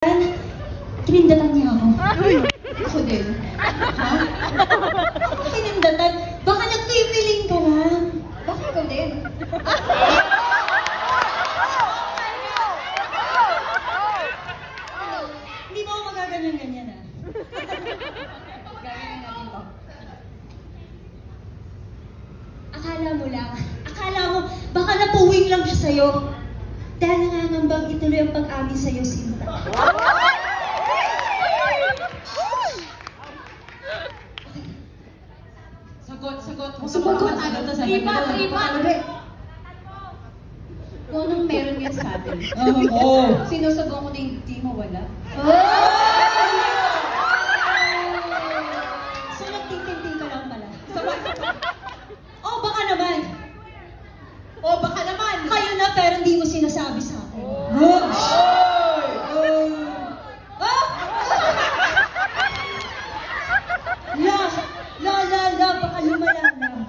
Kinindatan niya ako. Ako din. Ha? Kinindatan? Baka nagpipiling ka lang. Baka ikaw din. Hindi mo ako magaganyan-ganyan, ha? Gaganyan natin to. Akala mo, baka napuwing lang siya sa'yo. Dahil nangangambang ituloy ang pag-amin sa'yo, Sinta. Sagot. Matalo to sa Lipat! Kung anong meron yan sa atin. Sinusubo ko na hindi mo wala. So, nagtitinti ka lang pala. Baka naman. Kayo na, pero hindi mo sinasabi sa akin. Baka lumala lang.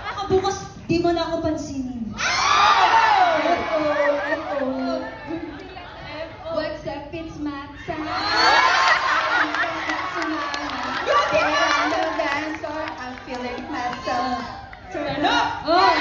Baka bukas, di mo na ako pansinin. Except it's Matza. I'm feeling myself. Turn up!